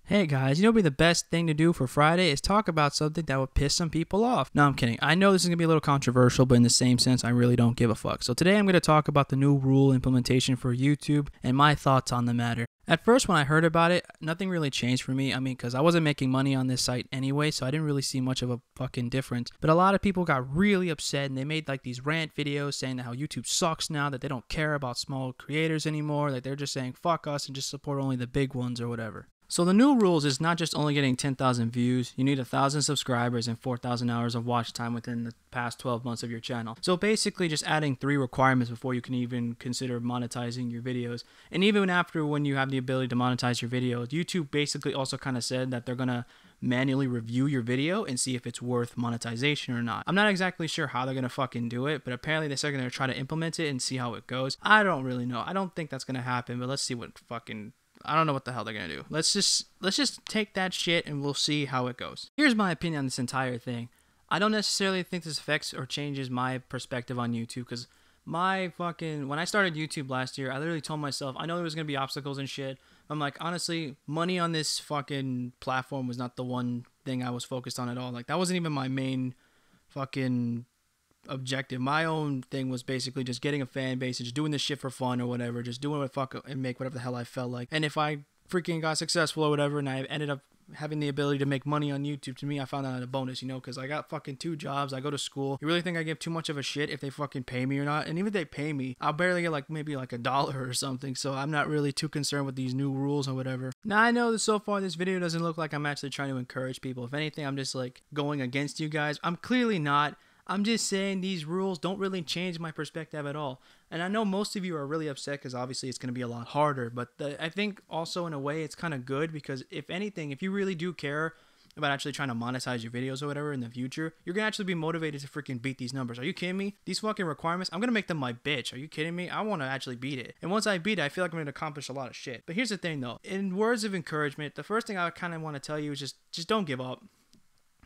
Hey guys, you know what would be the best thing to do for Friday is talk about something that would piss some people off. No, I'm kidding. I know this is going to be a little controversial, but in the same sense, I really don't give a fuck. So today I'm going to talk about the new rule implementation for YouTube and my thoughts on the matter. At first, when I heard about it, nothing really changed for me. Because I wasn't making money on this site anyway, so I didn't really see much of a fucking difference. But a lot of people got really upset and they made like these rant videos saying that how YouTube sucks now, that they don't care about small creators anymore, that they're just saying fuck us and just support only the big ones or whatever. So the new rules is not just only getting 10,000 views, you need 1,000 subscribers and 4,000 hours of watch time within the past 12 months of your channel. So basically just adding 3 requirements before you can even consider monetizing your videos. And even after when you have the ability to monetize your videos, YouTube basically also kind of said that they're going to manually review your video and see if it's worth monetization or not. I'm not exactly sure how they're going to fucking do it, but apparently they said they're going to try to implement it and see how it goes. I don't really know. I don't think that's going to happen, but let's see what fucking... I don't know what the hell they're gonna do. Let's just take that shit and we'll see how it goes. Here's my opinion on this entire thing. I don't necessarily think this affects or changes my perspective on YouTube, because when I started YouTube last year, I literally told myself, I know there was gonna be obstacles and shit. I'm like, honestly, money on this fucking platform was not the one thing I was focused on at all. Like, that wasn't even my main fucking objective. My own thing was basically just getting a fan base and just doing this shit for fun or whatever, just doing what fuck and make whatever the hell I felt like. And if I freaking got successful or whatever and I ended up having the ability to make money on YouTube, to me I found that a bonus, because I got fucking 2 jobs, I go to school. You really think I give too much of a shit if they fucking pay me or not? And even if they pay me, I'll barely get like maybe like $1 or something, so I'm not really too concerned with these new rules or whatever. Now I know that so far this video doesn't look like I'm actually trying to encourage people. If anything, I'm just like going against you guys. I'm clearly not. I'm just saying these rules don't really change my perspective at all. And I know most of you are really upset because obviously it's going to be a lot harder. But I think also in a way it's kind of good, because if anything, if you really do care about actually trying to monetize your videos or whatever in the future, you're going to actually be motivated to freaking beat these numbers. Are you kidding me? These fucking requirements, I'm going to make them my bitch. Are you kidding me? I want to actually beat it. And once I beat it, I feel like I'm going to accomplish a lot of shit. But here's the thing though. In words of encouragement, the first thing I kind of want to tell you is just don't give up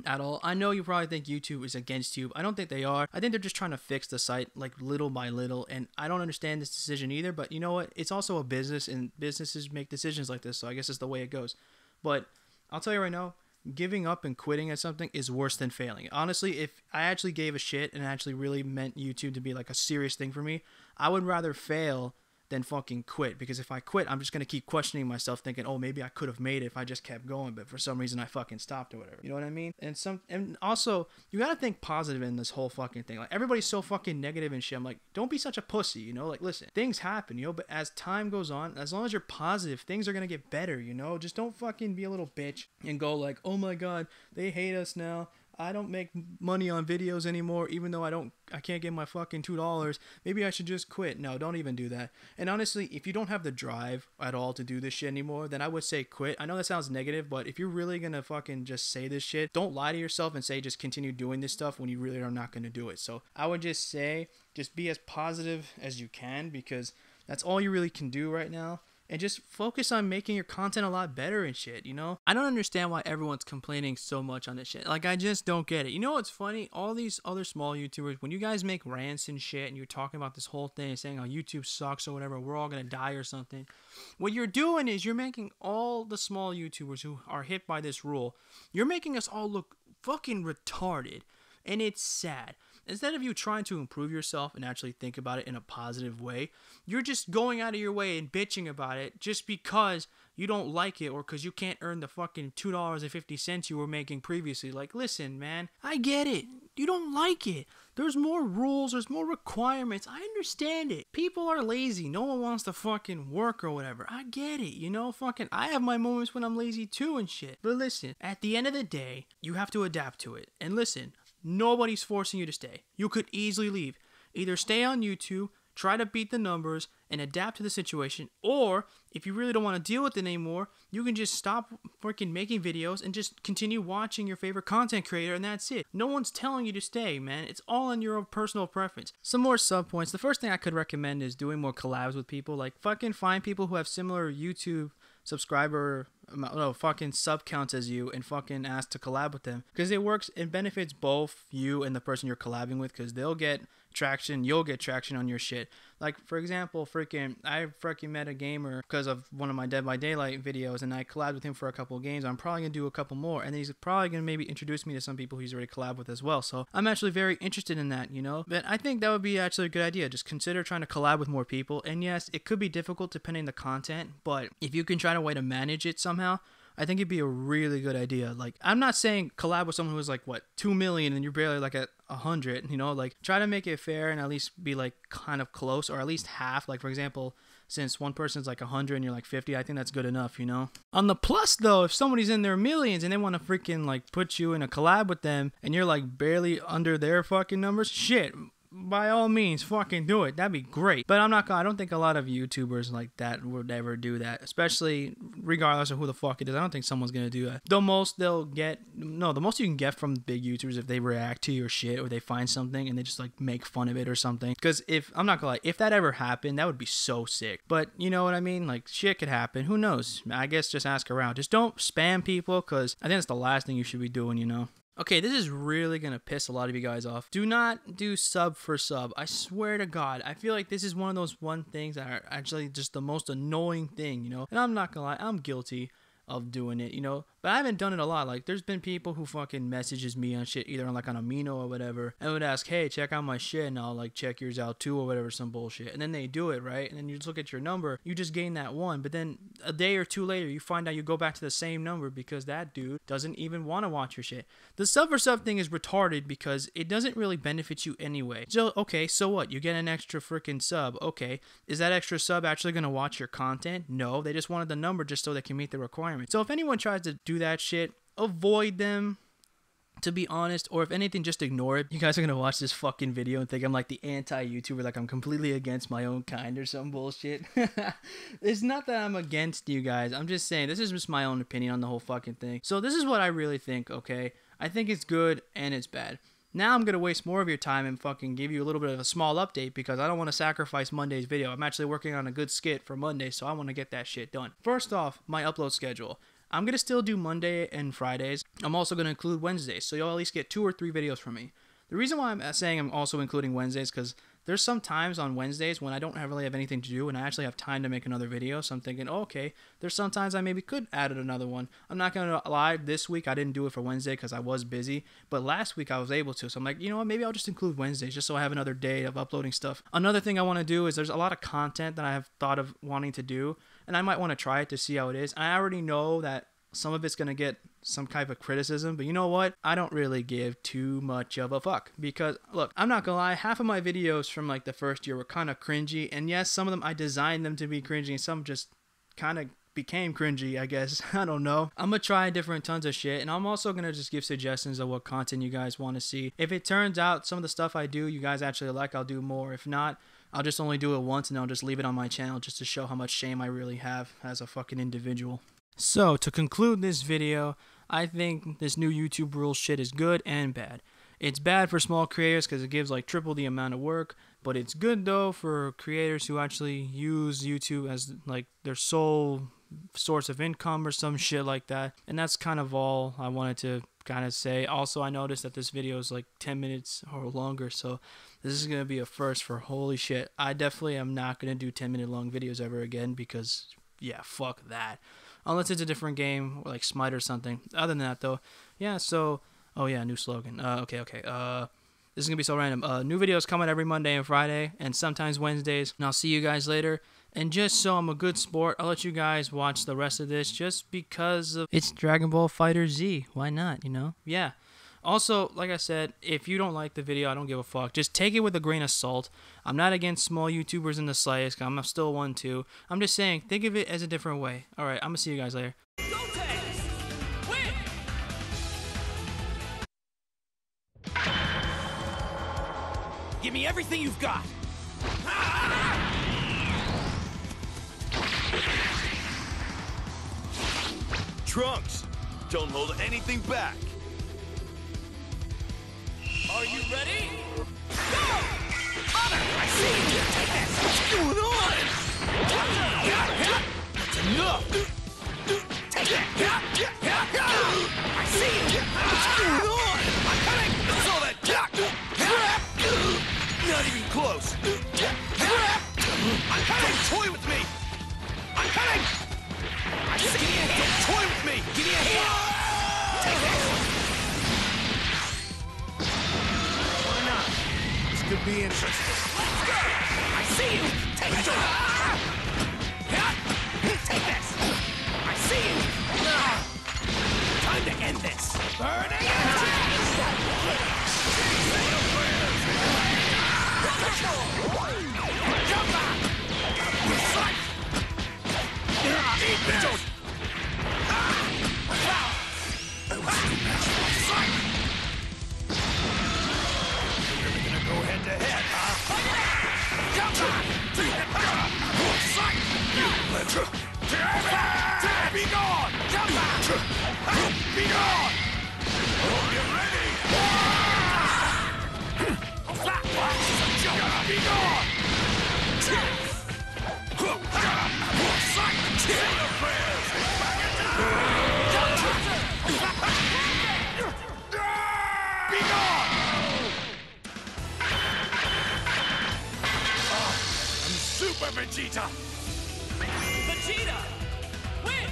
at all. I know you probably think YouTube is against you. I don't think they are. I think they're just trying to fix the site like little by little, and I don't understand this decision either, but you know what? It's also a business and businesses make decisions like this, so I guess it's the way it goes. But I'll tell you right now, giving up and quitting at something is worse than failing. Honestly, if I actually gave a shit and actually really meant YouTube to be like a serious thing for me, I would rather fail than fucking quit, because if I quit, I'm just gonna keep questioning myself, thinking, oh, maybe I could have made it if I just kept going, but for some reason I fucking stopped or whatever. You know what I mean? And also you gotta think positive in this whole fucking thing. Like, everybody's so fucking negative and shit. I'm like, don't be such a pussy, like, listen, things happen, but as time goes on, as long as you're positive, things are gonna get better, just don't fucking be a little bitch and go like, oh my god, they hate us now, I don't make money on videos anymore, even though I can't get my fucking $2. Maybe I should just quit. No, don't even do that. And honestly, if you don't have the drive at all to do this shit anymore, then I would say quit. I know that sounds negative, but if you're really gonna fucking just say this shit, don't lie to yourself and say just continue doing this stuff when you really are not gonna do it. So I would just say, just be as positive as you can, because that's all you really can do right now. And just focus on making your content a lot better and shit, I don't understand why everyone's complaining so much on this shit. Like, I just don't get it. You know what's funny? All these other small YouTubers, when you guys make rants and shit and you're talking about this whole thing, saying how YouTube sucks or whatever, we're all gonna die or something, what you're doing is you're making all the small YouTubers who are hit by this rule, you're making us all look fucking retarded. And it's sad. Instead of you trying to improve yourself and actually think about it in a positive way, you're just going out of your way and bitching about it just because you don't like it, or because you can't earn the fucking $2.50 you were making previously. Like, listen, man, I get it. You don't like it. There's more rules. There's more requirements. I understand it. People are lazy. No one wants to fucking work or whatever. I get it. Fucking, I have my moments when I'm lazy too and shit. But listen, at the end of the day, you have to adapt to it. And listen, nobody's forcing you to stay. You could easily leave. Either stay on YouTube, try to beat the numbers, and adapt to the situation, or if you really don't want to deal with it anymore, you can just stop freaking making videos and just continue watching your favorite content creator, and that's it. No one's telling you to stay, man. It's all on your own personal preference. Some more sub points. The first thing I could recommend is doing more collabs with people. Like, fucking find people who have similar YouTube subscriber fucking sub counts as you and fucking ask to collab with them, because it works. It benefits both you and the person you're collabing with, because they'll get traction, you'll get traction on your shit. Like, for example, I freaking met a gamer because of one of my Dead by Daylight videos, and I collabed with him for a couple of games. I'm probably going to do a couple more, and then he's probably going to maybe introduce me to some people he's already collabed with as well. So I'm actually very interested in that, you know? But I think that would be actually a good idea. Just consider trying to collab with more people. And yes, it could be difficult depending on the content, but if you can try a way to manage it somehow, I think it'd be a really good idea. Like, I'm not saying collab with someone who's like, what, 2 million and you're barely like at 100, you know? Like, try to make it fair and at least be like kind of close, or at least half. Like, for example, since one person's like 100 and you're like 50, I think that's good enough, you know? On the plus though, if somebody's in their millions and they want to freaking like put you in a collab with them and you're like barely under their fucking numbers, shit, by all means, fucking do it. That'd be great. But I don't think a lot of YouTubers like that would ever do that, especially regardless of who the fuck it is. I don't think someone's gonna do that. The most you can get from big YouTubers if they react to your shit or they find something and they just like make fun of it or something. Because I'm not gonna lie, if that ever happened, that would be so sick. But you know what I mean? Like, shit could happen. Who knows? I guess just ask around. Just don't spam people, because I think that's the last thing you should be doing, you know? Okay, this is really going to piss a lot of you guys off. Do not do sub for sub. I swear to God, I feel like this is one of those things that are actually just the most annoying thing, you know? And I'm not going to lie, I'm guilty of doing it, you know? But I haven't done it a lot. Like, there's been people who fucking messages me on shit, either on like on Amino or whatever, and would ask, hey, check out my shit, and I'll like check yours out too or whatever, some bullshit. And then they do it, right? And then you just look at your number, you just gain that one, but then a day or two later, you find out you go back to the same number because that dude doesn't even want to watch your shit. The sub for sub thing is retarded because it doesn't really benefit you anyway. So, okay, so what? You get an extra freaking sub. Okay, is that extra sub actually going to watch your content? No, they just wanted the number just so they can meet the requirement. So if anyone tries to do that shit, avoid them, to be honest, or if anything, just ignore it. You guys are gonna watch this fucking video and think I'm like the anti-YouTuber, like I'm completely against my own kind or some bullshit. It's not that I'm against you guys, I'm just saying this is just my own opinion on the whole fucking thing. So this is what I really think, okay? I think it's good and it's bad. Now I'm going to waste more of your time and fucking give you a little bit of a small update because I don't want to sacrifice Monday's video. I'm actually working on a good skit for Monday, so I want to get that shit done. First off, my upload schedule. I'm going to still do Monday and Fridays. I'm also going to include Wednesdays, so you'll at least get 2 or 3 videos from me. The reason why I'm saying I'm also including Wednesdays because there's some times on Wednesdays when I don't really have anything to do and I actually have time to make another video. So I'm thinking, oh, okay, there's sometimes I maybe could add another one. I'm not going to lie, this week I didn't do it for Wednesday because I was busy. But last week I was able to. So I'm like, you know what, maybe I'll just include Wednesdays just so I have another day of uploading stuff. Another thing I want to do is there's a lot of content that I have thought of wanting to do. And I might want to try it to see how it is. And I already know that some of it's going to get some type of criticism, but you know what? I don't really give too much of a fuck because, look, I'm not gonna lie, half of my videos from like the first year were kind of cringy, and yes, some of them I designed them to be cringy, and some just kind of became cringy, I guess. I don't know. I'm gonna try different tons of shit, and I'm also gonna just give suggestions of what content you guys want to see. If it turns out some of the stuff I do you guys actually like, I'll do more. If not, I'll just only do it once, and I'll just leave it on my channel just to show how much shame I really have as a fucking individual. So, to conclude this video, I think this new YouTube rules shit is good and bad. It's bad for small creators because it gives like triple the amount of work, but it's good though for creators who actually use YouTube as like their sole source of income or some shit like that. And that's kind of all I wanted to kind of say. Also, I noticed that this video is like 10 minutes or longer, so this is going to be a first for holy shit. I definitely am not going to do 10-minute long videos ever again because, yeah, fuck that. Unless it's a different game, like Smite or something. Other than that, though, yeah, so, oh yeah, new slogan. Okay. This is going to be so random. New videos coming every Monday and Friday, and sometimes Wednesdays, and I'll see you guys later. And just so I'm a good sport, I'll let you guys watch the rest of this just because of it's Dragon Ball FighterZ. Why not, you know? Yeah. Also, like I said, if you don't like the video, I don't give a fuck. Just take it with a grain of salt. I'm not against small YouTubers in the slightest. I'm still one too. I'm just saying, think of it as a different way. Alright, I'm gonna see you guys later. Give me everything you've got! Trunks, don't hold anything back. Are you ready? Go! Honor, I see you! Take this! What's going on? That's enough! Take that! I see you! What's going on? I'm coming! That's all that! Not even close! I'm coming! Don't toy with me! I'm coming! I see you! Don't toy with me! Give me a hand! Take this! Why not? This could be interesting. Let's go! I see you! Take this! Take this! I see you! Time to end this! Burning Jump back! Sight! Eat this! Sight! We're gonna go head to head, huh? Jump back! Sight! Be gone! Jump back! Be gone! Get ready! Flat box is a joke! Be gone! Sight! Say your prayers! Be gone! I'm Super Vegeta! Vegeta! Win!